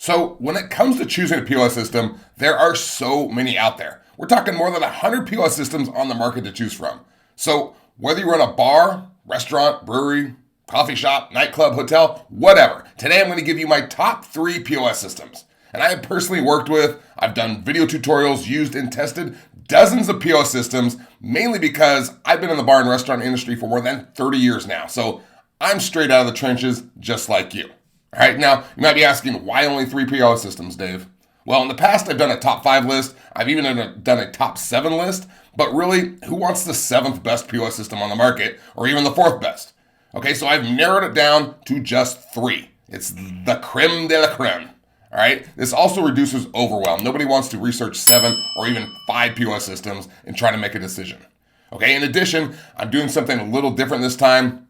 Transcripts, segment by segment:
So when it comes to choosing a POS system, there are so many out there. We're talking more than 100 POS systems on the market to choose from. So whether you run a bar, restaurant, brewery, coffee shop, nightclub, hotel, whatever, today I'm going to give you my top 3 POS systems. And I have personally worked with, I've done video tutorials, used and tested dozens of POS systems, mainly because I've been in the bar and restaurant industry for more than 30 years now. So I'm straight out of the trenches, just like you. All right, now you might be asking, why only 3 POS systems, Dave? Well, in the past, I've done a top 5 list. I've even done a top 7 list. But really, who wants the 7th best POS system on the market, or even the 4th best? Okay, so I've narrowed it down to just 3. It's the creme de la creme. All right, this also reduces overwhelm. Nobody wants to research 7 or even 5 POS systems and try to make a decision. Okay, in addition, I'm doing something a little different this time.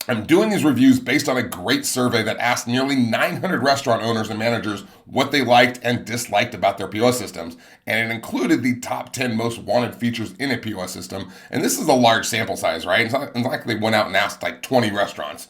I'm doing these reviews based on a great survey that asked nearly 900 restaurant owners and managers what they liked and disliked about their POS systems. And it included the top 10 most wanted features in a POS system. And this is a large sample size, right? It's not like they went out and asked like 20 restaurants,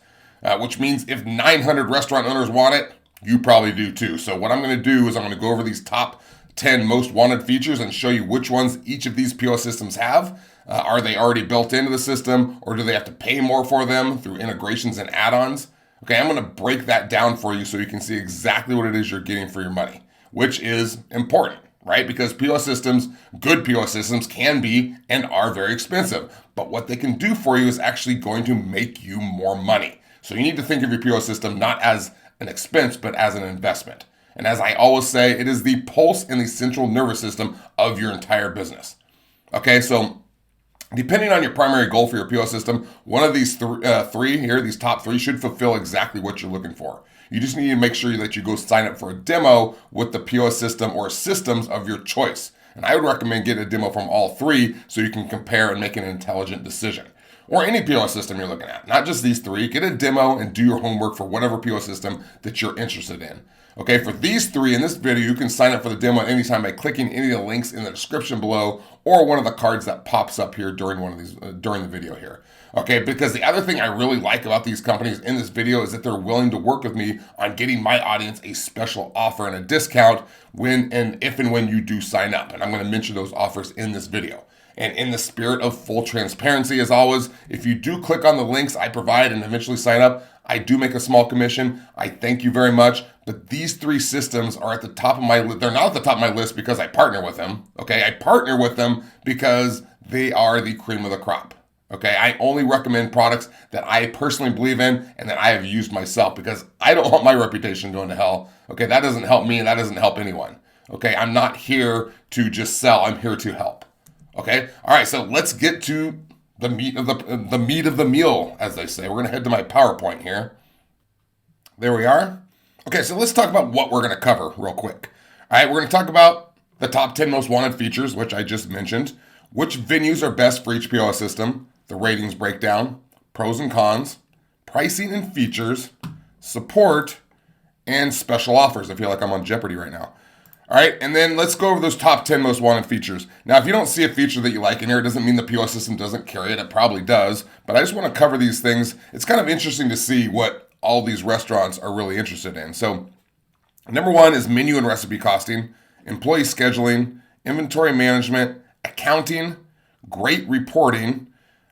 which means if 900 restaurant owners want it, you probably do too. So what I'm going to do is I'm going to go over these top 10 most wanted features and show you which ones each of these POS systems have. Are they already built into the system, or do they have to pay more for them through integrations and add-ons? Okay, I'm going to break that down for you so you can see exactly what it is you're getting for your money, which is important, right? Because POS systems, good POS systems, can be and are very expensive. But what they can do for you is actually going to make you more money. So you need to think of your POS system not as an expense, but as an investment. And as I always say, it is the pulse and the central nervous system of your entire business. Okay, so depending on your primary goal for your POS system, one of these three here, these top 3, should fulfill exactly what you're looking for. You just need to make sure that you go sign up for a demo with the POS system or systems of your choice. And I would recommend getting a demo from all 3 so you can compare and make an intelligent decision. Or any POS system you're looking at, not just these 3. Get a demo and do your homework for whatever POS system that you're interested in. Okay, for these 3 in this video, you can sign up for the demo at any time by clicking any of the links in the description below or one of the cards that pops up here during during the video here. Okay, because the other thing I really like about these companies in this video is that they're willing to work with me on getting my audience a special offer and a discount if and when you do sign up. And I'm going to mention those offers in this video. And in the spirit of full transparency, as always, if you do click on the links I provide and eventually sign up, I do make a small commission. I thank you very much. But these 3 systems are at the top of my list. They're not at the top of my list because I partner with them. Okay, I partner with them because they are the cream of the crop. Okay, I only recommend products that I personally believe in and that I have used myself because I don't want my reputation going to hell. Okay, that doesn't help me and that doesn't help anyone. Okay, I'm not here to just sell. I'm here to help. Okay, all right, so let's get to the meat of the meal, as they say. We're going to head to my PowerPoint here. There we are. Okay, so let's talk about what we're going to cover real quick. All right, we're going to talk about the top 10 most wanted features, which I just mentioned, which venues are best for each POS system, the ratings breakdown, pros and cons, pricing and features, support, and special offers. I feel like I'm on Jeopardy right now. All right, and then let's go over those top 10 most wanted features. Now, if you don't see a feature that you like in here, it doesn't mean the POS system doesn't carry it. It probably does, but I just want to cover these things. It's kind of interesting to see what all these restaurants are really interested in. So, number 1 is menu and recipe costing, employee scheduling, inventory management, accounting, great reporting,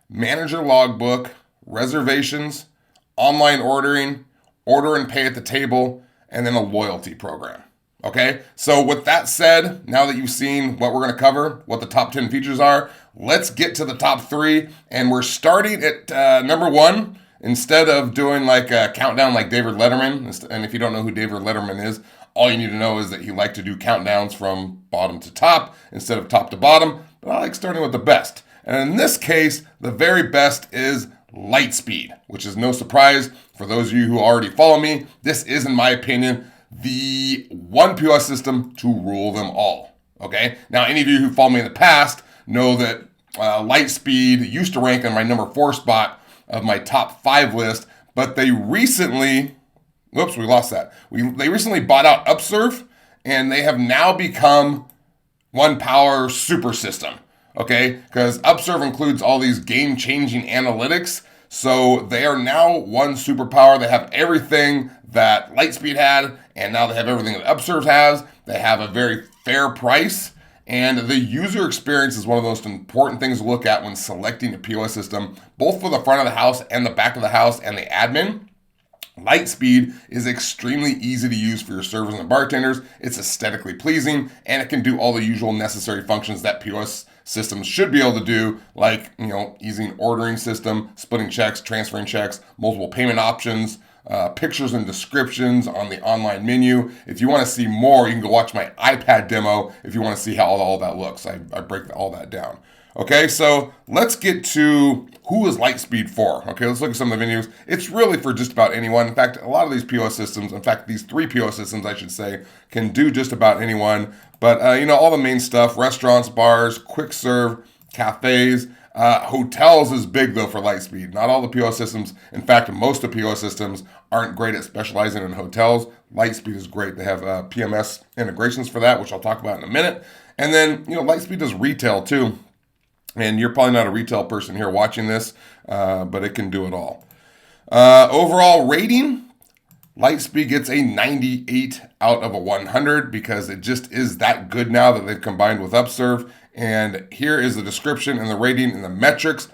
manager logbook, reservations, online ordering, order and pay at the table, and then a loyalty program. Okay, so with that said, now that you've seen what we're going to cover, what the top 10 features are, let's get to the top 3. And we're starting at number 1. Instead of doing like a countdown like David Letterman, and if you don't know who David Letterman is, all you need to know is that he liked to do countdowns from bottom to top instead of top to bottom. But I like starting with the best. And in this case, the very best is Lightspeed, which is no surprise for those of you who already follow me. This is, in my opinion, the one POS system to rule them all. Okay? Now, any of you who follow me in the past know that Lightspeed used to rank on my number 4 spot of my top 5 list, but they recently, whoops, we lost that. They recently bought out Upserve, and they have now become one power super system. Okay, because Upserve includes all these game-changing analytics, so they are now one superpower. They have everything that Lightspeed had, and now they have everything that Upserve has. They have a very fair price, and the user experience is one of the most important things to look at when selecting a POS system, both for the front of the house and the back of the house and the admin. Lightspeed is extremely easy to use for your servers and bartenders. It's aesthetically pleasing, and it can do all the usual necessary functions that POS systems should be able to do, like, easy ordering system, splitting checks, transferring checks, multiple payment options, pictures and descriptions on the online menu. If you want to see more, you can go watch my iPad demo if you want to see how all that looks. I break all that down. Okay, so let's get to who is Lightspeed for. Okay, let's look at some of the venues. It's really for just about anyone. In fact, a lot of these POS systems, in fact, these 3 POS systems, I should say, can do just about anyone. But, all the main stuff, restaurants, bars, quick serve, cafes, hotels is big, though, for Lightspeed. Not all the POS systems, in fact, most of the POS systems aren't great at specializing in hotels. Lightspeed is great. They have PMS integrations for that, which I'll talk about in a minute. And then, Lightspeed does retail, too. And you're probably not a retail person here watching this, but it can do it all. Overall rating, Lightspeed gets a 98 out of a 100 because it just is that good now that they've combined with Upserve. And here is the description and the rating and the metrics.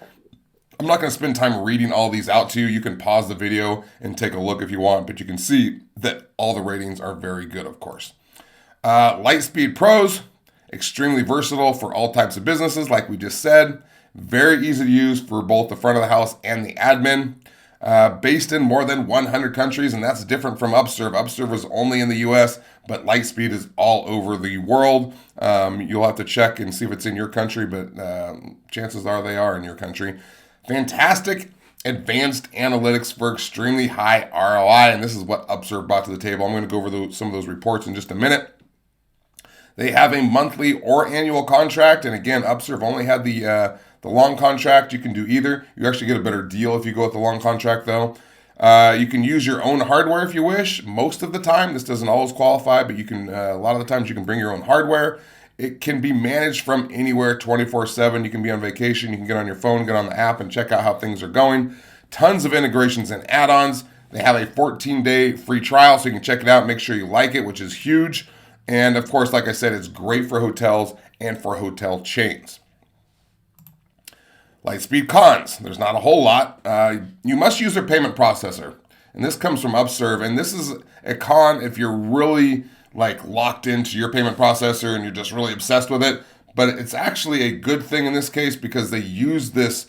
I'm not going to spend time reading all these out to you. You can pause the video and take a look if you want, but you can see that all the ratings are very good, of course. Lightspeed Pros, extremely versatile for all types of businesses, like we just said. Very easy to use for both the front of the house and the admin. Based in more than 100 countries, and that's different from Upserve. Upserve is only in the US, but Lightspeed is all over the world. You'll have to check and see if it's in your country, but chances are they are in your country. Fantastic advanced analytics for extremely high ROI, and this is what Upserve brought to the table. I'm going to go over some of those reports in just a minute. They have a monthly or annual contract, and again, Upserve only had the long contract. You can do either. You actually get a better deal if you go with the long contract, though. You can use your own hardware if you wish. Most of the time, this doesn't always qualify, but you can. A lot of the times, you can bring your own hardware. It can be managed from anywhere, 24/7. You can be on vacation. You can get on your phone, get on the app, and check out how things are going. Tons of integrations and add-ons. They have a 14-day free trial, so you can check it out, make sure you like it, which is huge. And of course, like I said, it's great for hotels and for hotel chains. Lightspeed cons. There's not a whole lot. You must use their payment processor. And this comes from Upserve. And this is a con if you're really locked into your payment processor and you're just really obsessed with it. But it's actually a good thing in this case because they use this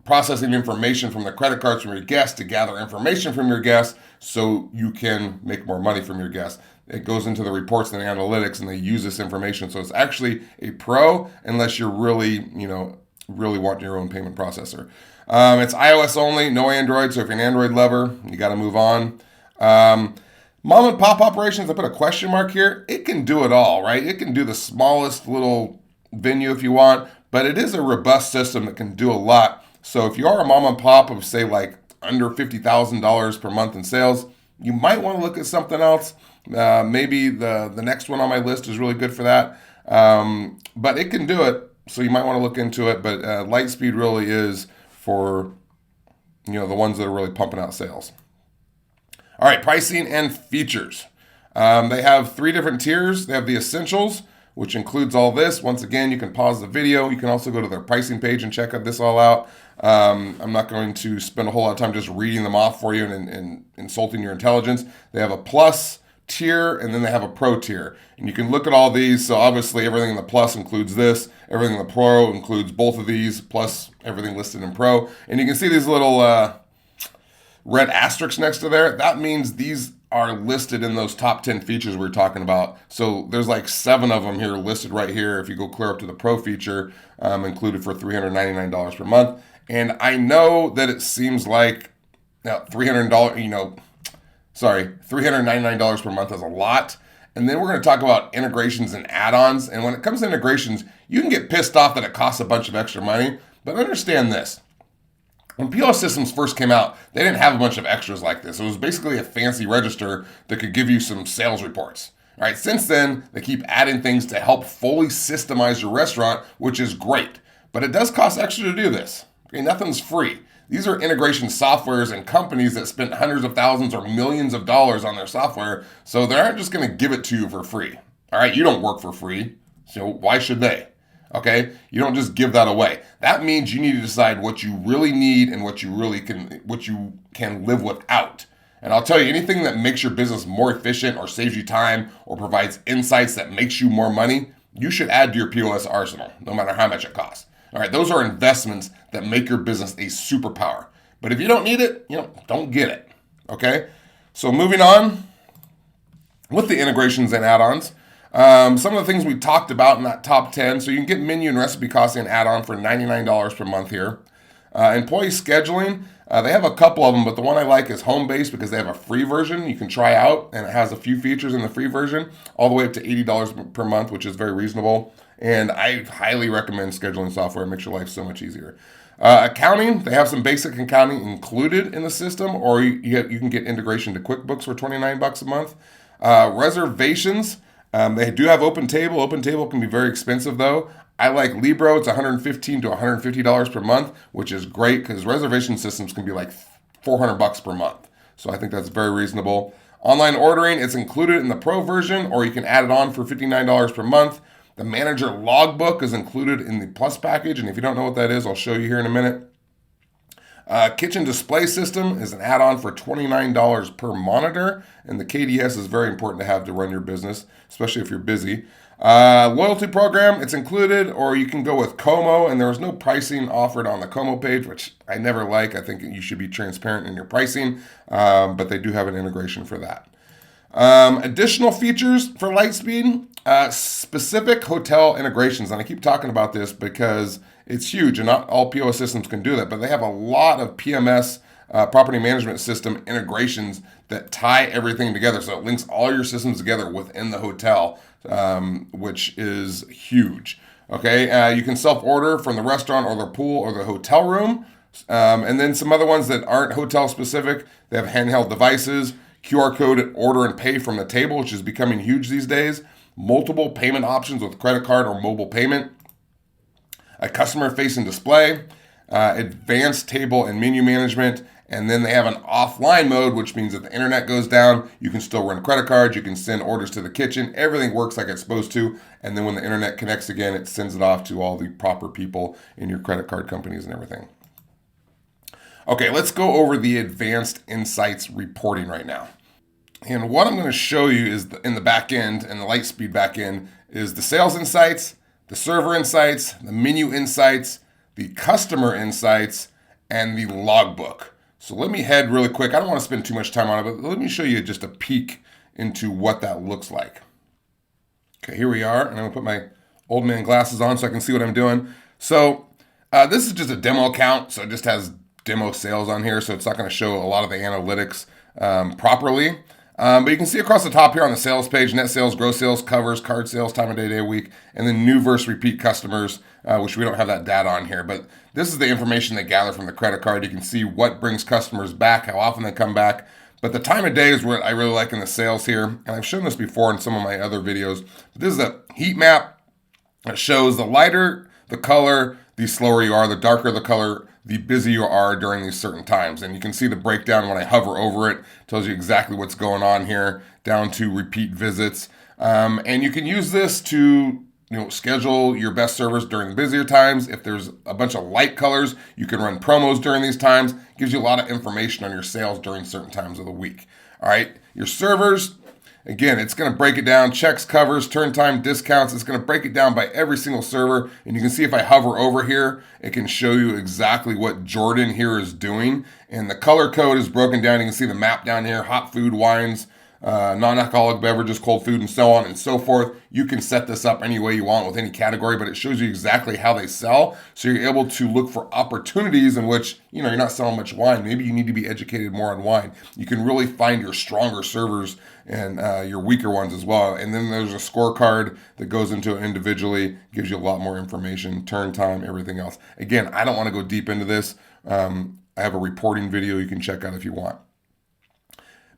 processing information from the credit cards from your guests to gather information from your guests so you can make more money from your guests. It goes into the reports and the analytics, and they use this information. So it's actually a pro unless you're really wanting your own payment processor. It's iOS only, no Android. So if you're an Android lover, you got to move on. Mom and pop operations, I put a question mark here. It can do it all, right? It can do the smallest little venue if you want, but it is a robust system that can do a lot. So if you are a mom and pop of, say, under $50,000 per month in sales, you might want to look at something else. Maybe the next one on my list is really good for that. But it can do it, so you might want to look into it. But Lightspeed really is for the ones that are really pumping out sales. All right, pricing and features. They have 3 different tiers. They have the Essentials, which includes all this. Once again, you can pause the video. You can also go to their pricing page and check this all out. I'm not going to spend a whole lot of time just reading them off for you and insulting your intelligence. They have a Plus tier, and then they have a Pro tier. And you can look at all these. So obviously everything in the Plus includes this. Everything in the Pro includes both of these, plus everything listed in Pro. And you can see these little red asterisks next to there. That means these are listed in those top 10 features we were talking about. So there's 7 of them here listed right here. If you go clear up to the Pro feature, included for $399 per month. And I know that it seems like now $399 per month is a lot. And then we're going to talk about integrations and add-ons. And when it comes to integrations, you can get pissed off that it costs a bunch of extra money. But understand this. When POS systems first came out, they didn't have a bunch of extras like this. It was basically a fancy register that could give you some sales reports. All right, since then, they keep adding things to help fully systemize your restaurant, which is great. But it does cost extra to do this. Okay, nothing's free. These are integration softwares and companies that spent hundreds of thousands or millions of dollars on their software, so they aren't just going to give it to you for free. All right, you don't work for free, so why should they? Okay, you don't just give that away. That means you need to decide what you really need and what you can live without. And I'll tell you, anything that makes your business more efficient or saves you time or provides insights that makes you more money, you should add to your POS arsenal, no matter how much it costs. All right, those are investments that make your business a superpower. But if you don't need it, don't get it. Okay? So moving on with the integrations and add-ons. Some of the things we talked about in that top 10. So you can get menu and recipe costing add-on for $99 per month here. Employee scheduling, they have a couple of them, but the one I like is home-based because they have a free version you can try out, and it has a few features in the free version, all the way up to $80 per month, which is very reasonable. And I highly recommend scheduling software. It makes your life so much easier. Accounting, they have some basic accounting included in the system, or you can get integration to QuickBooks for $29 a month. Reservations, they do have Open Table. Open Table can be very expensive though. I like Libro. It's $115 to $150 per month, which is great because reservation systems can be like $400 per month. So I think that's very reasonable. Online ordering, it's included in the Pro version, or you can add it on for $59 per month. The manager logbook is included in the Plus package, and if you don't know what that is, I'll show you here in a minute. Kitchen display system is an add-on for $29 per monitor, and the KDS is very important to have to run your business, especially if you're busy. Loyalty program, it's included, or you can go with Como, and there is no pricing offered on the Como page, which I never like. I think you should be transparent in your pricing, but they do have an integration for that. Additional features for Lightspeed, specific hotel integrations. And I keep talking about this because it's huge and not all POS systems can do that, but they have a lot of PMS, property management system integrations that tie everything together. So it links all your systems together within the hotel, which is huge. Okay, you can self-order from the restaurant or the pool or the hotel room. And then some other ones that aren't hotel specific, they have handheld devices, QR code order and pay from the table, which is becoming huge these days. Multiple payment options with credit card or mobile payment. A customer-facing display. Advanced table and menu management. And then they have an offline mode, which means if the internet goes down, you can still run credit cards. You can send orders to the kitchen. Everything works like it's supposed to. And then when the internet connects again, it sends it off to all the proper people in your credit card companies and everything. Okay, let's go over the advanced insights reporting right now. And what I'm going to show you is in the back end, and the Lightspeed back end, is the sales insights, the server insights, the menu insights, the customer insights, and the logbook. So let me head really quick. I don't want to spend too much time on it, but let me show you just a peek into what that looks like. Okay, here we are, and I'm going to put my old man glasses on so I can see what I'm doing. So this is just a demo account, so it just has demo sales on here, so it's not going to show a lot of the analytics properly. But you can see across the top here on the sales page, net sales, gross sales, covers, card sales, time of day, day of week, and then new versus repeat customers, which we don't have that data on here. But this is the information they gather from the credit card. You can see what brings customers back, how often they come back. But the time of day is what I really like in the sales here. And I've shown this before in some of my other videos. But this is a heat map that shows the lighter the color, the slower you are, the darker the color, the busier you are during these certain times. And you can see the breakdown when I hover over it. It tells you exactly what's going on here, down to repeat visits. And you can use this to schedule your best servers during the busier times. If there's a bunch of light colors, you can run promos during these times. It gives you a lot of information on your sales during certain times of the week. All right, your servers, again, it's going to break it down, checks, covers, turn time, discounts. It's going to break it down by every single server. And you can see if I hover over here, it can show you exactly what Jordan here is doing. And the color code is broken down. You can see the map down here, hot food, wines, non-alcoholic beverages, cold food, and so on and so forth. You can set this up any way you want with any category, but it shows you exactly how they sell. So you're able to look for opportunities in which, you're not selling much wine. Maybe you need to be educated more on wine. You can really find your stronger servers and your weaker ones as well. And then there's a scorecard that goes into it individually, gives you a lot more information, turn time, everything else. Again, I don't want to go deep into this. I have a reporting video you can check out if you want.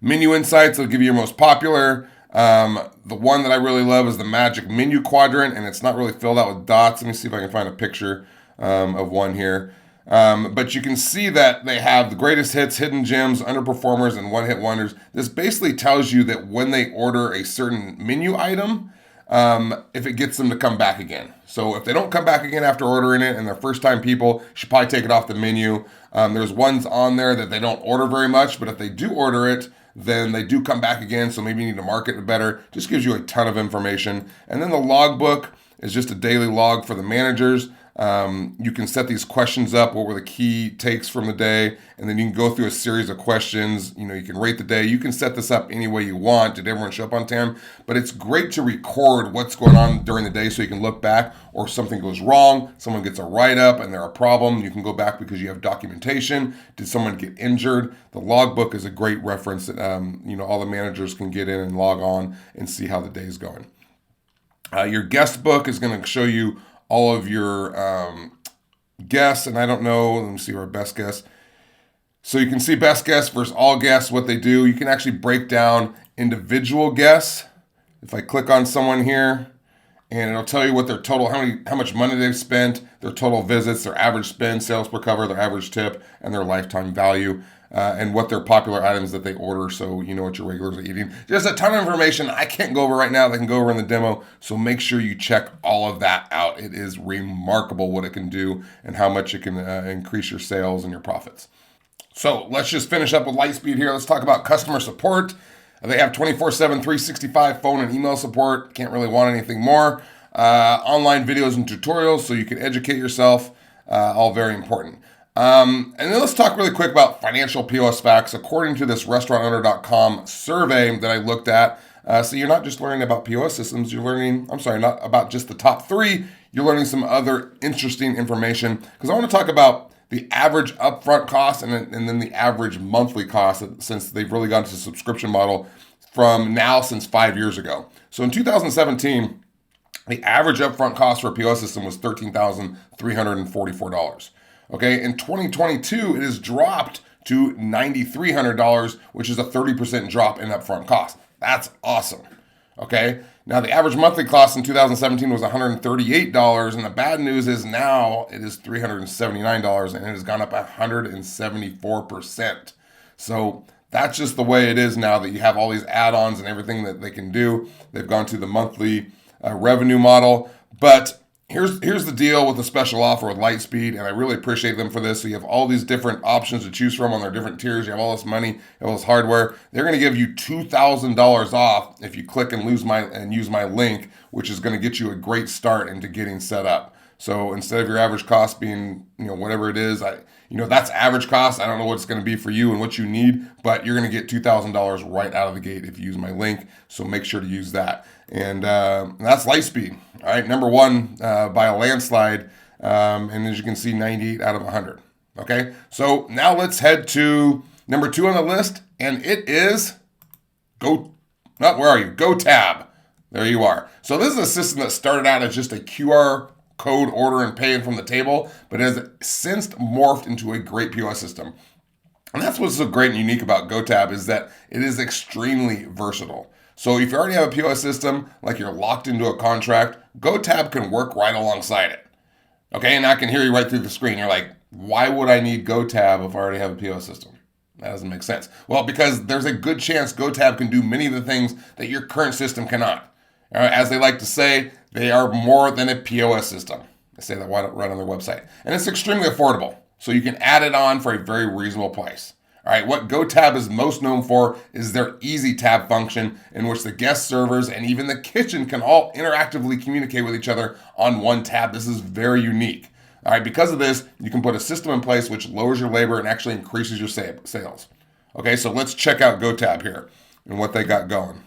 Menu insights will give you your most popular. The one that I really love is the magic menu quadrant, and it's not really filled out with dots. Let me see if I can find a picture of one here. But you can see that they have the greatest hits, hidden gems, underperformers, and one-hit wonders. This basically tells you that when they order a certain menu item, if it gets them to come back again. So if they don't come back again after ordering it and they're first-time people, you should probably take it off the menu. There's ones on there that they don't order very much, but if they do order it, then they do come back again, so maybe you need to market it better. Just gives you a ton of information. And then the logbook is just a daily log for the managers. You can set these questions up. What were the key takes from the day? And then you can go through a series of questions. You can rate the day. You can set this up any way you want. Did everyone show up on time? But it's great to record what's going on during the day so you can look back, or if something goes wrong, someone gets a write-up and they're a problem, you can go back because you have documentation. Did someone get injured? The logbook is a great reference that all the managers can get in and log on and see how the day is going. Your guest book is going to show you all of your guests, and I don't know, let me see our best guests. So you can see best guests versus all guests, what they do. You can actually break down individual guests. If I click on someone here, and it'll tell you what their total, how much money they've spent, their total visits, their average spend, sales per cover, their average tip, and their lifetime value. And what their popular items that they order, so you know what your regulars are eating. Just a ton of information I can't go over right now. They can go over in the demo, so make sure you check all of that out. It is remarkable what it can do and how much it can increase your sales and your profits. So let's just finish up with Lightspeed here. Let's talk about customer support. They have 24/7, 365 phone and email support. Can't really want anything more. Online videos and tutorials, so you can educate yourself. All very important. And then let's talk really quick about financial POS facts. According to this restaurantowner.com survey that I looked at, so you're not just learning about POS systems, you're learning, not about just the top three, you're learning some other interesting information. Because I want to talk about the average upfront cost and then the average monthly cost, since they've really gone to a subscription model since 5 years ago. So in 2017, the average upfront cost for a POS system was $13,344. Okay, in 2022, it has dropped to $9,300, which is a 30% drop in upfront cost. That's awesome. Okay, now the average monthly cost in 2017 was $138, and the bad news is now it is $379, and it has gone up 174%. So that's just the way it is now that you have all these add-ons and everything that they can do. They've gone to the monthly revenue model, but Here's the deal with the special offer with Lightspeed, and I really appreciate them for this. So you have all these different options to choose from on their different tiers. You have all this money, you have all this hardware. They're going to give you $2,000 off if you click and use my link, which is going to get you a great start into getting set up. So instead of your average cost being, whatever it is, that's average cost. I don't know what it's going to be for you and what you need, but you're going to get $2,000 right out of the gate if you use my link. So make sure to use that. And that's Lightspeed. All right, number one by a landslide. And as you can see, 98 out of 100. Okay, so now let's head to number two on the list, and it is GoTab. There you are. So this is a system that started out as just a QR code order and paying from the table, but has since morphed into a great POS system. And that's what's so great and unique about GoTab, is that it is extremely versatile. So if you already have a POS system, like you're locked into a contract, GoTab can work right alongside it. Okay, and I can hear you right through the screen. You're like, why would I need GoTab if I already have a POS system? That doesn't make sense. Well, because there's a good chance GoTab can do many of the things that your current system cannot. As they like to say, they are more than a POS system. They say that right on their website. And it's extremely affordable, so you can add it on for a very reasonable price. All right, what GoTab is most known for is their Easy Tab function, in which the guest servers and even the kitchen can all interactively communicate with each other on one tab. This is very unique. All right, because of this, you can put a system in place which lowers your labor and actually increases your sales. Okay, so let's check out GoTab here and what they got going.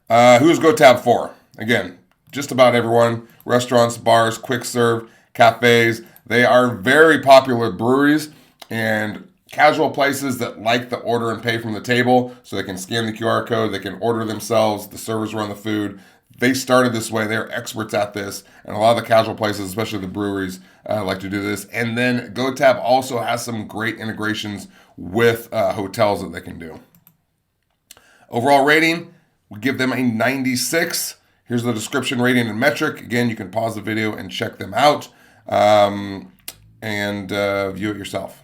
Who's GoTab for? Again, just about everyone. Restaurants, bars, quick serve, cafes. They are very popular breweries and casual places that like to order and pay from the table, so they can scan the QR code, they can order themselves, the servers run the food. They started this way. They're experts at this, and a lot of the casual places, especially the breweries, like to do this. And then GoTab also has some great integrations with hotels that they can do. Overall rating, we give them a 96. Here's the description, rating, and metric. Again, you can pause the video and check them out. and view it yourself.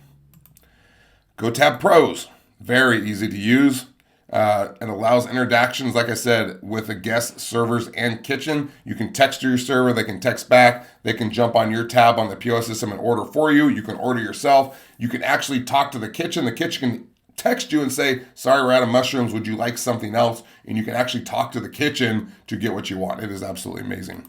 GoTab Pros, very easy to use. It allows interactions, like I said, with the guests, servers, and kitchen. You can text to your server, they can text back, they can jump on your tab on the POS system and order for you. You can order yourself. You can actually talk to the kitchen. The kitchen can text you and say, sorry, we're out of mushrooms. Would you like something else? And you can actually talk to the kitchen to get what you want. It is absolutely amazing.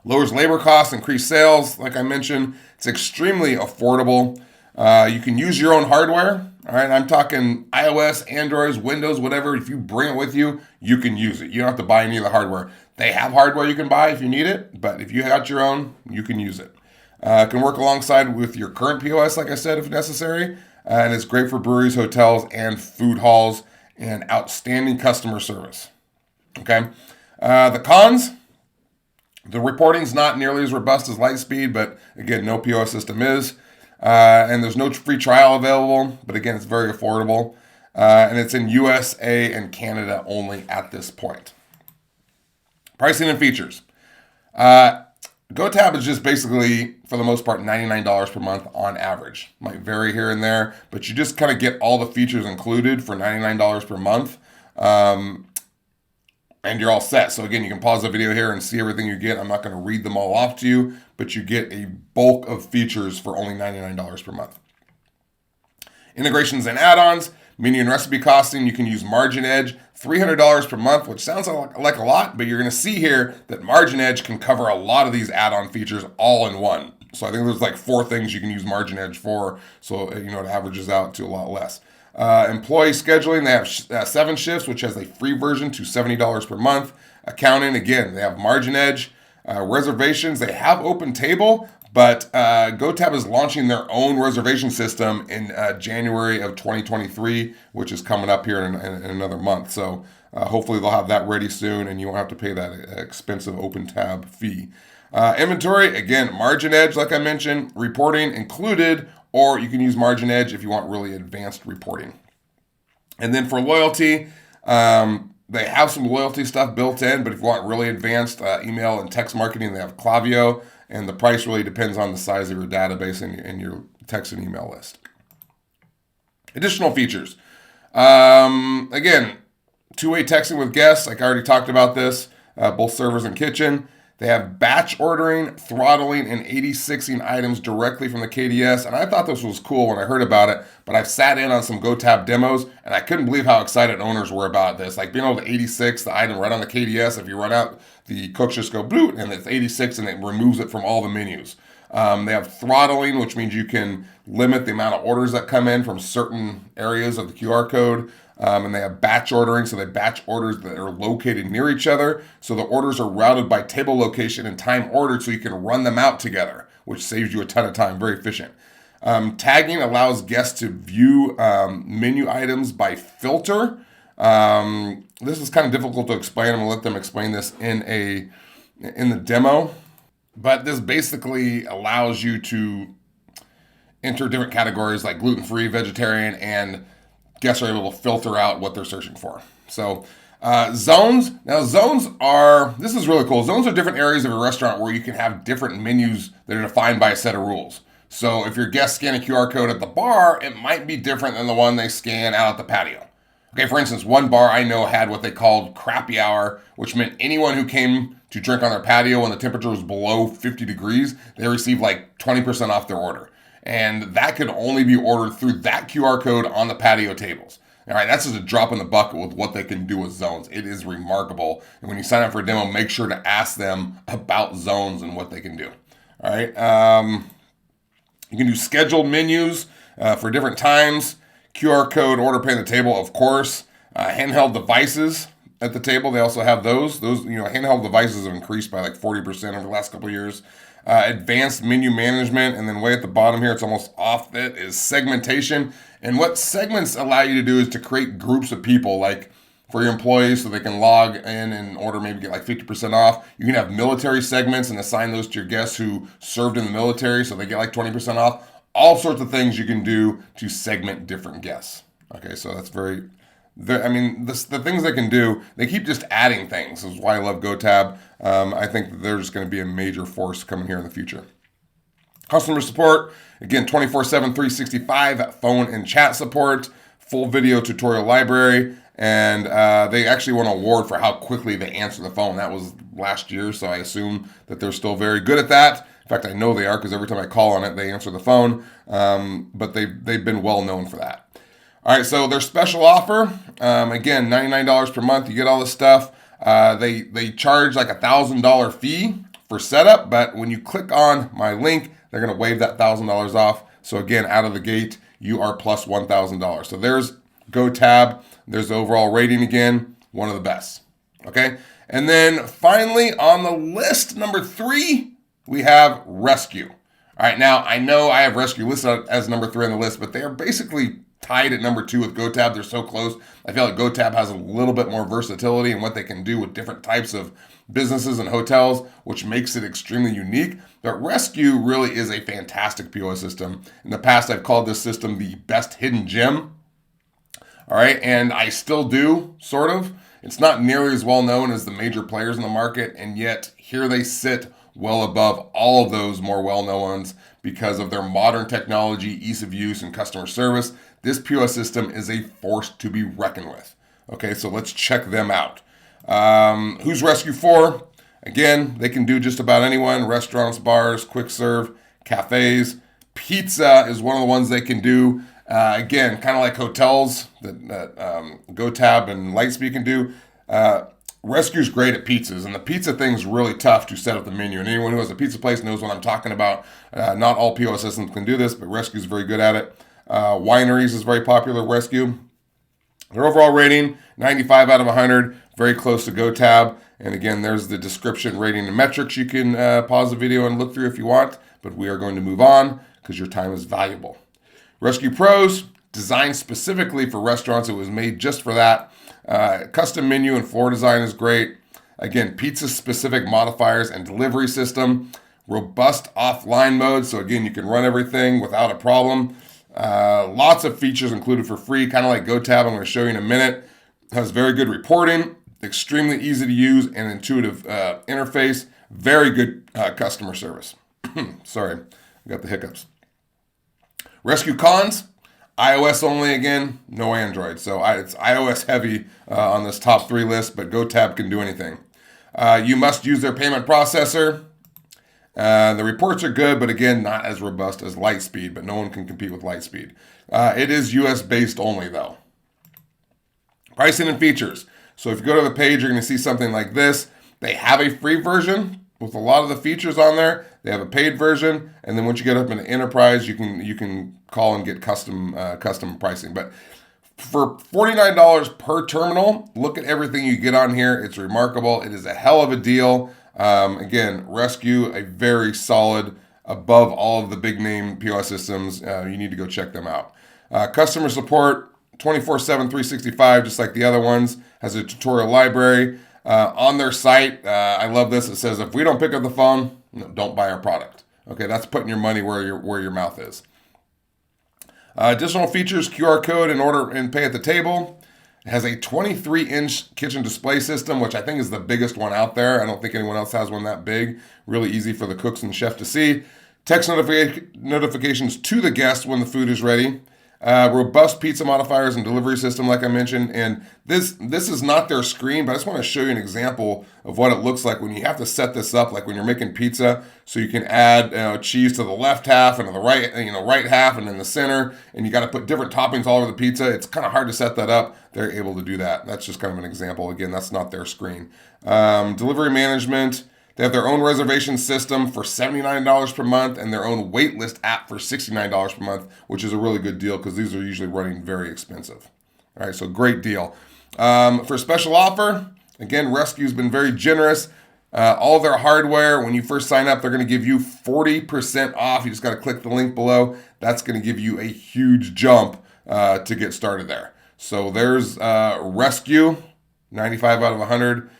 Lowers labor costs, increase sales. Like I mentioned, it's extremely affordable. You can use your own hardware. All right, I'm talking iOS, Androids, Windows, whatever. If you bring it with you, you can use it. You don't have to buy any of the hardware. They have hardware you can buy if you need it, but if you got your own, you can use it. It can work alongside with your current POS, like I said, if necessary. And it's great for breweries, hotels, and food halls, and outstanding customer service. Okay. The cons, the reporting's not nearly as robust as Lightspeed, but again, no POS system is. And there's no free trial available, but again, it's very affordable. And it's in USA and Canada only at this point. Pricing and features. GoTab is just basically, for the most part, $99 per month on average. Might vary here and there, but you just kind of get all the features included for $99 per month. And you're all set. So again, you can pause the video here and see everything you get. I'm not going to read them all off to you, but you get a bulk of features for only $99 per month. Integrations and add-ons, menu and recipe costing. You can use Margin Edge, $300 per month, which sounds like a lot, but you're going to see here that Margin Edge can cover a lot of these add-on features all in one. So I think there's like 4 things you can use Margin Edge for. So, it averages out to a lot less. Employee scheduling, they have 7 shifts, which has a free version to $70 per month. Accounting, again, they have Margin Edge. Reservations, they have Open Table, but GoTab is launching their own reservation system in January of 2023, which is coming up here in another month. So hopefully they'll have that ready soon, and you won't have to pay that expensive Open Tab fee. Inventory, again, Margin Edge, like I mentioned, reporting included, or you can use Margin Edge if you want really advanced reporting. And then for loyalty, they have some loyalty stuff built in, but if you want really advanced email and text marketing, they have Klaviyo, and the price really depends on the size of your database and your text and email list. Additional features. Again, two-way texting with guests, like I already talked about this, both servers and kitchen. They have batch ordering, throttling, and 86ing items directly from the KDS. And I thought this was cool when I heard about it, but I've sat in on some GoTab demos, and I couldn't believe how excited owners were about this. Like being able to 86 the item right on the KDS. If you run out, the cooks just go bloop, and it's 86, and it removes it from all the menus. They have throttling, which means you can limit the amount of orders that come in from certain areas of the QR code. And they have batch ordering, so they batch orders that are located near each other. So the orders are routed by table location and time ordered, so you can run them out together, which saves you a ton of time. Very efficient. Tagging allows guests to view menu items by filter. This is kind of difficult to explain. I'm going to let them explain this in the demo. But this basically allows you to enter different categories like gluten-free, vegetarian, and guests are able to filter out what they're searching for. So zones. Now zones are, this is really cool. Zones are different areas of a restaurant where you can have different menus that are defined by a set of rules. So if your guests scan a QR code at the bar, it might be different than the one they scan out at the patio. Okay, for instance, one bar I know had what they called crappy hour, which meant anyone who came to drink on their patio when the temperature was below 50 degrees, they received like 20% off their order. And that could only be ordered through that QR code on the patio tables. All right, that's just a drop in the bucket with what they can do with zones. It is remarkable. And when you sign up for a demo, make sure to ask them about zones and what they can do. All right, you can do scheduled menus for different times. QR code order pay at the table, of course. Handheld devices at the table, they also have those. Handheld devices have increased by like 40% over the last couple of years. Advanced menu management, and then way at the bottom here, it's almost off it, is segmentation. And what segments allow you to do is to create groups of people, like for your employees, so they can log in and order, maybe get like 50% off. You can have military segments and assign those to your guests who served in the military, so they get like 20% off. All sorts of things you can do to segment different guests. Okay, so that's the things they can do, they keep just adding things. This is why I love GoTab. I think that they're just going to be a major force coming here in the future. Customer support, again, 24/7, 365 phone and chat support, full video tutorial library, and they actually won an award for how quickly they answer the phone. That was last year, so I assume that they're still very good at that. In fact, I know they are because every time I call on it, they answer the phone, but they've been well known for that. All right, so their special offer, again, $99 per month. You get all this stuff. They charge like $1,000 fee for setup, but when you click on my link, they're going to waive that $1,000 off. So again, out of the gate, you are plus $1,000. So there's GoTab. There's the overall rating again, one of the best. Okay, and then finally on the list, number 3, we have Rezku. All right, now I know I have Rezku listed as number 3 on the list, but they are basically tied at number 2 with GoTab. They're so close. I feel like GoTab has a little bit more versatility in what they can do with different types of businesses and hotels, which makes it extremely unique. But Rezku really is a fantastic POS system. In the past, I've called this system the best hidden gem. All right, and I still do, sort of. It's not nearly as well known as the major players in the market, and yet here they sit well above all of those more well-known ones because of their modern technology, ease of use, and customer service. This POS system is a force to be reckoned with. Okay, so let's check them out. Who's Rezku for? Again, they can do just about anyone. Restaurants, bars, quick serve, cafes. Pizza is one of the ones they can do. Again, kind of like hotels that GoTab and Lightspeed can do. Rezku's great at pizzas, and the pizza thing's really tough to set up the menu. And anyone who has a pizza place knows what I'm talking about. Not all POS systems can do this, but Rezku's very good at it. Wineries is very popular, Rezku. Their overall rating, 95 out of 100, very close to GoTab. And again, there's the description, rating, and metrics. You can pause the video and look through if you want, but we are going to move on because your time is valuable. Rezku Pros, designed specifically for restaurants. It was made just for that. Custom menu and floor design is great. Again, pizza-specific modifiers and delivery system. Robust offline mode, so again, you can run everything without a problem. Lots of features included for free, kind of like GoTab. I'm going to show you in a minute. Has very good reporting, extremely easy to use and intuitive interface. Very good customer service. Sorry, I got the hiccups. Rezku cons, iOS only again, no Android. So it's iOS heavy on this top 3 list, but GoTab can do anything. You must use their payment processor. The reports are good, but again, not as robust as Lightspeed, but no one can compete with Lightspeed. It is US based only though. Pricing and features. So if you go to the page, you're going to see something like this. They have a free version with a lot of the features on there. They have a paid version, and then once you get up into enterprise, you can call and get custom pricing. But for $49 per terminal, look at everything you get on here. It's remarkable. It is a hell of a deal. Again, Rezku, a very solid, above all of the big name POS systems. You need to go check them out. Customer support, 24/7, 365, just like the other ones. Has a tutorial library. On their site, I love this. It says, if we don't pick up the phone, no, don't buy our product. Okay, that's putting your money where your mouth is. Additional features, QR code and order and pay at the table. It has a 23-inch kitchen display system, which I think is the biggest one out there. I don't think anyone else has one that big. Really easy for the cooks and chef to see. Text notifications to the guest when the food is ready. Robust pizza modifiers and delivery system, like I mentioned. And this is not their screen, but I just want to show you an example of what it looks like when you have to set this up, like when you're making pizza. So you can add cheese to the left half and to the right half and in the center, and you got to put different toppings all over the pizza. It's kind of hard to set that up. They're able to do that. That's just kind of an example. Again, that's not their screen. Delivery management. They have their own reservation system for $79 per month and their own waitlist app for $69 per month, which is a really good deal because these are usually running very expensive. All right, so great deal. For special offer, again, Rezku's been very generous. All their hardware, when you first sign up, they're going to give you 40% off. You just got to click the link below. That's going to give you a huge jump to get started there. So there's Rezku, 95 out of 100.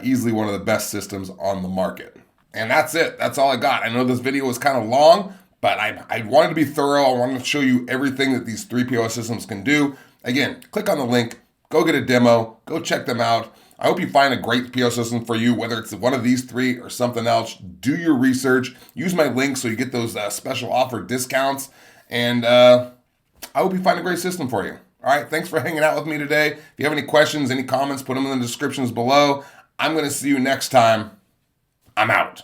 Easily one of the best systems on the market. And that's it. That's all I got. I know this video was kind of long, but I wanted to be thorough. I wanted to show you everything that these 3 POS systems can do. Again, click on the link, go get a demo, go check them out. I hope you find a great POS system for you, whether it's one of these three or something else. Do your research. Use my link so you get those special offer discounts. And I hope you find a great system for you. All right, thanks for hanging out with me today. If you have any questions, any comments, put them in the descriptions below. I'm going to see you next time. I'm out.